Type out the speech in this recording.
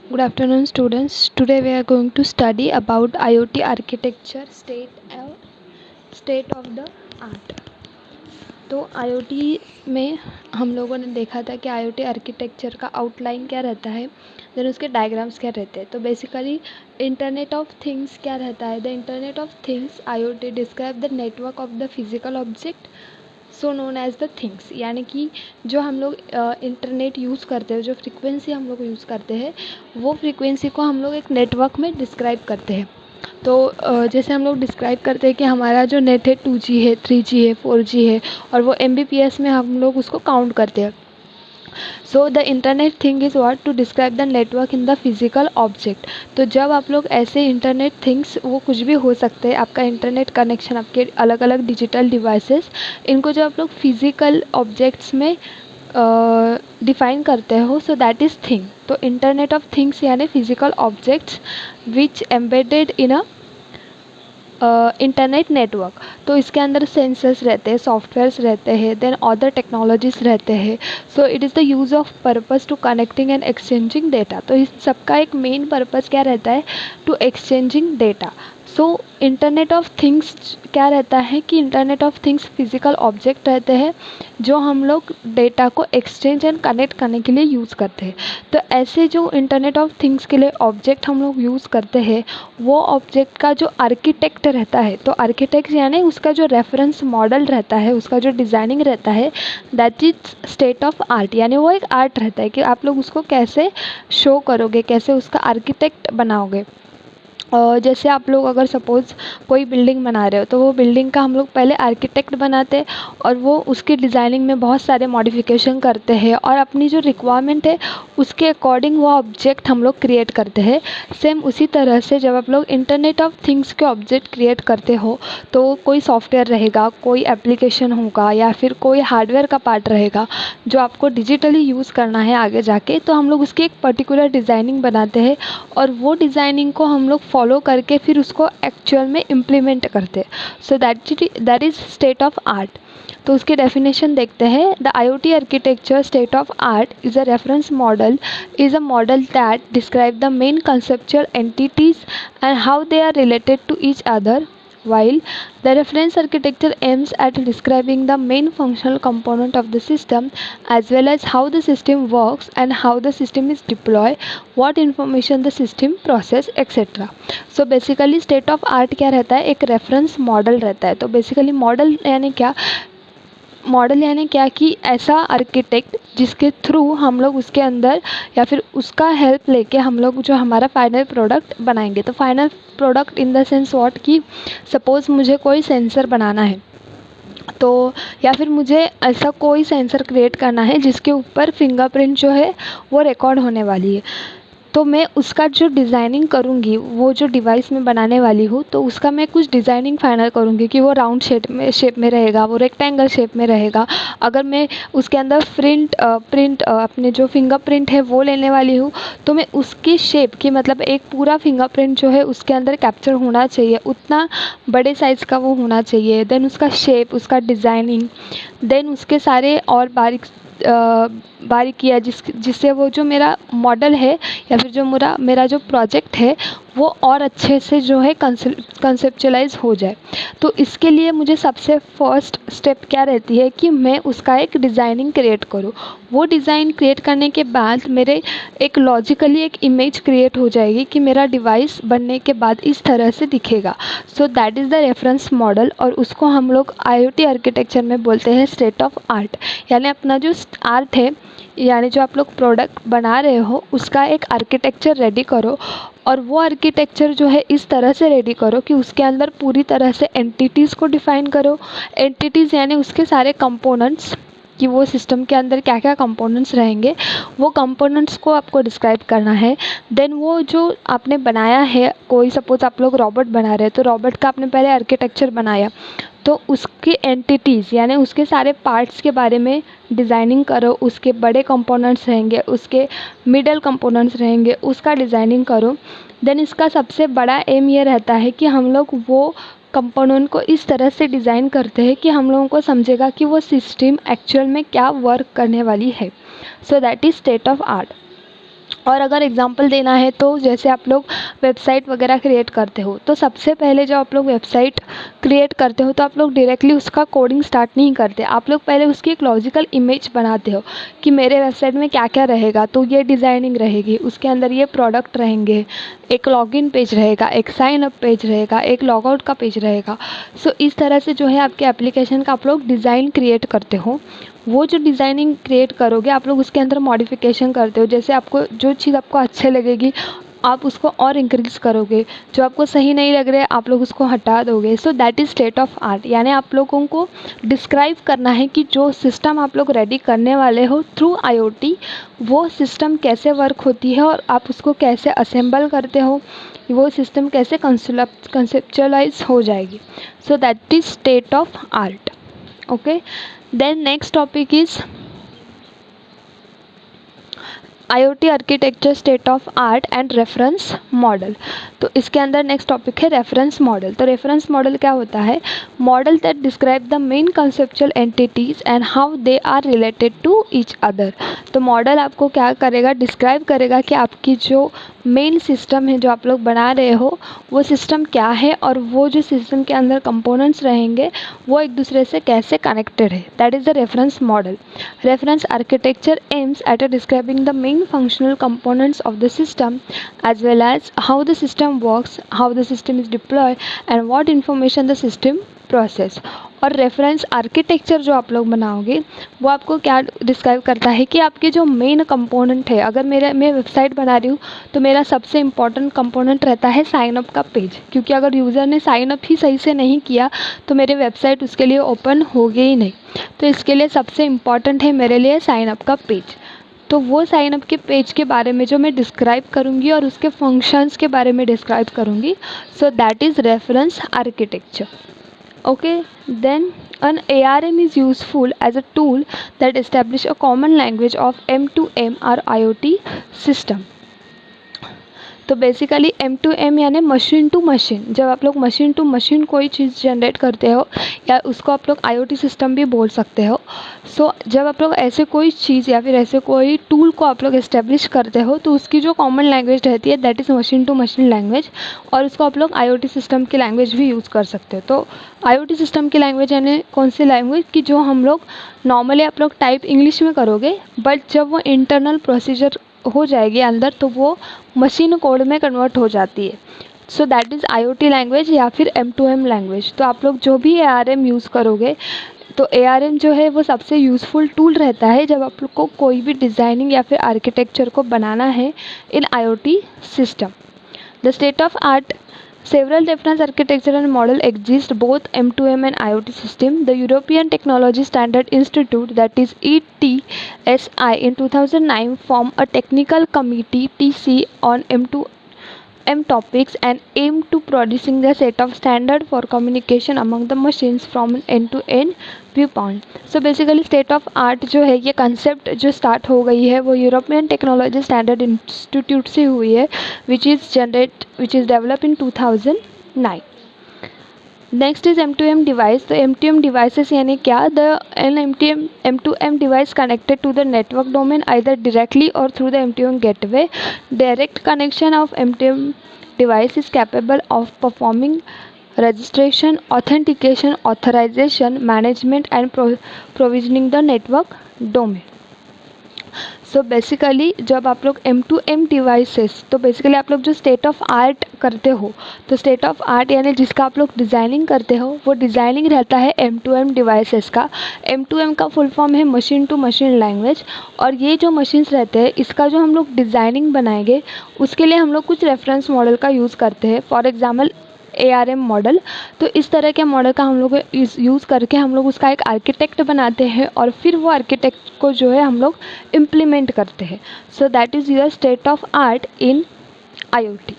Good afternoon, students. Today we are going to study about IoT architecture state of the art. तो IoT में हम लोगों ने देखा था कि IoT आर्किटेक्चर का आउटलाइन क्या रहता है, देन उसके डायग्राम्स क्या रहते हैं. तो बेसिकली इंटरनेट ऑफ थिंग्स क्या रहता है. The internet of things IoT describe the network of the physical object so known as the things. यानी कि जो हम लोग इंटरनेट यूज़ करते हैं, जो फ्रीक्वेंसी हम लोग यूज़ करते हैं, वो फ्रीक्वेंसी को हम लोग एक नेटवर्क में डिस्क्राइब करते हैं. तो जैसे हम लोग डिस्क्राइब करते हैं कि हमारा जो नेट है 2G है, 3G है, 4G है, और वो MBPS में हम लोग उसको काउंट करते हैं. So the internet thing is what to describe the network in the physical object. तो जब आप लोग ऐसे इंटरनेट थिंग्स, वो कुछ भी हो सकते हैं, आपका इंटरनेट कनेक्शन, आपके अलग अलग डिजिटल डिवाइसेस, इनको जब आप लोग फिजिकल ऑब्जेक्ट्स में डिफाइन करते हो, सो दैट इज़ थिंग. तो इंटरनेट ऑफ थिंग्स यानी physical objects which embedded in a internet network. तो इसके अंदर सेंसर्स रहते हैं, सॉफ्टवेयर्स रहते हैं, देन अदर टेक्नोलॉजीज़ रहते हैं. So it is the use of purpose to connecting and exchanging data. तो इस सबका एक मेन पर्पस क्या रहता है, to exchanging data. So internet of things क्या रहता है कि internet of things physical object रहते हैं जो हम लोग डेटा को एक्सचेंज एंड कनेक्ट करने के लिए यूज़ करते हैं. तो ऐसे जो इंटरनेट ऑफ थिंग्स के लिए ऑब्जेक्ट हम लोग यूज़ करते हैं, वो ऑब्जेक्ट का जो आर्किटेक्ट रहता है, तो आर्किटेक्ट यानी उसका जो रेफरेंस मॉडल रहता है, उसका जो डिज़ाइनिंग रहता है, that is state of art. यानी वो एक आर्ट रहता है कि आप लोग उसको कैसे शो करोगे, कैसे उसका आर्किटेक्ट बनाओगे. जैसे आप लोग अगर सपोज़ कोई बिल्डिंग बना रहे हो, तो वो बिल्डिंग का हम लोग पहले आर्किटेक्ट बनाते हैं और वो उसकी डिज़ाइनिंग में बहुत सारे मॉडिफिकेशन करते हैं और अपनी जो रिक्वायरमेंट है उसके अकॉर्डिंग वो ऑब्जेक्ट हम लोग क्रिएट करते हैं. सेम उसी तरह से जब आप लोग इंटरनेट ऑफ थिंग्स के ऑब्जेक्ट क्रिएट करते हो, तो कोई सॉफ्टवेयर रहेगा, कोई एप्लीकेशन होगा, या फिर कोई हार्डवेयर का पार्ट रहेगा जो आपको डिजिटली यूज़ करना है आगे जाके. तो हम लोग उसकी एक पर्टिकुलर डिज़ाइनिंग बनाते हैं और वो डिज़ाइनिंग को हम लोग फॉलो करके फिर उसको एक्चुअल में इम्प्लीमेंट करते हैं. सो that is state of art. तो उसकी डेफिनेशन देखते हैं. The IoT architecture state of art is a reference model, is a model that describe the main conceptual entities and how they are related to each other, while the reference architecture aims at describing the main functional component of the system as well as how the system works and how the system is deployed, what information the system process, etc. So basically state of art क्या रहता है, एक reference model रहता है. तो basically model यानी क्या, model यानी क्या कि ऐसा आर्किटेक्ट जिसके थ्रू हम लोग उसके अंदर या फिर उसका हेल्प लेके हम लोग जो हमारा फाइनल प्रोडक्ट बनाएंगे. तो final product in the sense what कि सपोज़ मुझे कोई सेंसर बनाना है, तो या फिर मुझे ऐसा कोई सेंसर क्रिएट करना है जिसके ऊपर फिंगरप्रिंट जो है वो रिकॉर्ड होने वाली है. तो मैं उसका जो डिज़ाइनिंग करूँगी, वो जो डिवाइस मैं बनाने वाली हूँ, तो उसका मैं कुछ डिज़ाइनिंग फाइनल करूँगी कि वो राउंड शेप में रहेगा, वो रेक्टेंगल शेप में रहेगा. अगर मैं उसके अंदर प्रिंट अपने जो फिंगरप्रिंट है वो लेने वाली हूँ, तो मैं उसकी शेप की, मतलब एक पूरा फिंगरप्रिंट जो है उसके अंदर कैप्चर होना चाहिए, उतना बड़े साइज़ का वो होना चाहिए. देन उसका शेप, उसका डिज़ाइनिंग, देन उसके सारे और बारीकियाँ जिससे वो जो मेरा मॉडल है या फिर जो मेरा जो प्रोजेक्ट है वो और अच्छे से जो है कंसेप्चुलाइज हो जाए. तो इसके लिए मुझे सबसे फर्स्ट स्टेप क्या रहती है कि मैं उसका एक डिज़ाइनिंग क्रिएट करूँ. वो डिज़ाइन क्रिएट करने के बाद मेरे एक लॉजिकली एक इमेज क्रिएट हो जाएगी कि मेरा डिवाइस बनने के बाद इस तरह से दिखेगा. सो that is the reference model और उसको हम लोग IoT आर्किटेक्चर में बोलते हैं स्टेट ऑफ आर्ट. यानी अपना जो आर्ट है, यानी जो आप लोग प्रोडक्ट बना रहे हो उसका एक आर्किटेक्चर रेडी करो और वो आर्किटेक्चर जो है इस तरह से रेडी करो कि उसके अंदर पूरी तरह से एंटिटीज़ को डिफ़ाइन करो. एंटिटीज़ यानी उसके सारे कंपोनेंट्स, कि वो सिस्टम के अंदर क्या क्या कंपोनेंट्स रहेंगे, वो कंपोनेंट्स को आपको डिस्क्राइब करना है. देन वो जो आपने बनाया है, कोई सपोज़ आप लोग रोबोट बना रहे हैं, तो रोबोट का आपने पहले आर्किटेक्चर बनाया, तो उसकी एंटिटीज़ यानी उसके सारे पार्ट्स के बारे में डिज़ाइनिंग करो. उसके बड़े कंपोनेंट्स रहेंगे, उसके मिडल कंपोनेंट्स रहेंगे, उसका डिज़ाइनिंग करो. देन इसका सबसे बड़ा एम ये रहता है कि हम लोग वो कंपोनेंट को इस तरह से डिज़ाइन करते हैं कि हम लोगों को समझेगा कि वो सिस्टम एक्चुअल में क्या वर्क करने वाली है. सो that is state of art. और अगर एग्जांपल देना है तो जैसे आप लोग वेबसाइट वगैरह क्रिएट करते हो, तो सबसे पहले जब आप लोग वेबसाइट क्रिएट करते हो तो आप लोग डायरेक्टली उसका कोडिंग स्टार्ट नहीं करते। आप लोग पहले उसकी एक लॉजिकल इमेज बनाते हो कि मेरे वेबसाइट में क्या क्या रहेगा। तो ये डिज़ाइनिंग रहेगी, उसके अंदर ये प्रोडक्ट रहेंगे, एक लॉगिन पेज रहेगा, एक साइन अप पेज रहेगा, एक लॉगआउट का पेज रहेगा। सो इस तरह से जो है आपके एप्लीकेशन का आप लोग डिज़ाइन क्रिएट करते हो। वो जो डिज़ाइनिंग क्रिएट करोगे आप लोग उसके अंदर मॉडिफिकेशन करते हो। जैसे आपको जो चीज़ आपको अच्छे लगेगी आप उसको और इंक्रीज़ करोगे, जो आपको सही नहीं लग रहा है आप लोग उसको हटा दोगे। सो that is state of art. यानी आप लोगों को डिस्क्राइब करना है कि जो सिस्टम आप लोग रेडी करने वाले हो थ्रू IoT, वो सिस्टम कैसे वर्क होती है और आप उसको कैसे असेंबल करते हो, वो सिस्टम कैसे कंसेप्चुअलाइज हो जाएगी। So that is state of art. Okay, then next topic is IoT architecture, state of art and reference model. तो इसके अंदर नेक्स्ट टॉपिक है रेफरेंस मॉडल। तो रेफरेंस मॉडल क्या होता है? Model that describe the main conceptual entities and how they are related to each other. तो model आपको क्या करेगा? डिस्क्राइब करेगा कि आपकी जो मेन सिस्टम है जो आप लोग बना रहे हो वो सिस्टम क्या है और वो जो सिस्टम के अंदर कंपोनेंट्स रहेंगे वो एक दूसरे से कैसे कनेक्टेड है। That is the reference model. Reference architecture aims at describing the main functional components of the system as well as how the system works, how the system is deployed and what information the system process। और reference architecture जो आप लोग बनाओगे वो आपको क्या describe करता है कि आपके जो मेन कंपोनेंट है, अगर मैं वेबसाइट बना रही हूँ तो मेरा सबसे इम्पॉर्टेंट कंपोनेंट रहता है साइन अप का पेज, क्योंकि अगर यूज़र ने साइन अप ही सही से नहीं किया तो मेरी वेबसाइट उसके लिए ओपन होगी ही नहीं। तो इसके लिए सबसे इम्पॉर्टेंट है मेरे लिए साइन अप का पेज। तो वो साइन अप के पेज के बारे में जो मैं डिस्क्राइब करूँगी और उसके फंक्शंस के बारे में डिस्क्राइब करूँगी। सो that is reference architecture. Okay, then an ARM is useful as a tool that establish a common language of M2M or IoT system। तो बेसिकली M2M यानी मशीन टू मशीन। जब आप लोग मशीन टू मशीन कोई चीज़ generate करते हो या उसको आप लोग IoT सिस्टम भी बोल सकते हो। सो जब आप लोग ऐसे कोई चीज़ या फिर ऐसे कोई टूल को आप लोग इस्टेब्लिश करते हो तो उसकी जो कॉमन लैंग्वेज रहती है that is machine to machine language, और उसको आप लोग IoT सिस्टम की लैंग्वेज भी यूज़ कर सकते हो। तो IoT सिस्टम की लैंग्वेज यानी कौन सी लैंग्वेज कि जो हम लोग नॉर्मली आप लोग टाइप इंग्लिश में करोगे, बट जब वो इंटरनल प्रोसीजर हो जाएगी अंदर तो वो मशीन कोड में कन्वर्ट हो जाती है। सो दैट इज़ IoT लैंग्वेज या फिर M2M लैंग्वेज। तो आप लोग जो भी ARM यूज़ करोगे तो ARM जो है वो सबसे यूज़फुल टूल रहता है जब आप लोग को कोई भी डिज़ाइनिंग या फिर आर्किटेक्चर को बनाना है इन IoT system. The state of art, several reference architecture and model exist both M2M and IoT system. The European Technology Standard Institute, that is ETSI, in 2009 formed a technical committee TC on M2M topics and aimed to producing the set of standard for communication among the machines from an end-to-end viewpoint. So basically state of art जो है ये concept जो start हो गई है वो European technology standard institute से हुई है which is developed in 2009. Next is M2M device. तो M2M डिवाइसेस यानी क्या? An M2M device connected to the network domain either directly or through the M2M gateway. Direct connection of M2M device is capable of performing registration, authentication, authorization, management and provisioning the network domain। So basically जब आप लोग M2M devices, तो basically आप लोग जो state of art करते हो, तो स्टेट ऑफ आर्ट यानी जिसका आप लोग डिज़ाइनिंग करते हो वो डिज़ाइनिंग रहता है M2M डिवाइसेस का। M2M का फुल फॉर्म है मशीन टू मशीन लैंग्वेज। और ये जो मशीन्स रहते हैं इसका जो हम लोग डिज़ाइनिंग बनाएंगे उसके लिए हम लोग कुछ रेफरेंस मॉडल का यूज़ करते हैं। For example ARM model. तो इस तरह के मॉडल का हम लोग यूज़ करके हम लोग उसका एक आर्किटेक्ट बनाते हैं और फिर वो आर्किटेक्ट को जो है हम लोग इम्प्लीमेंट करते हैं। सो that is your state of art in IoT।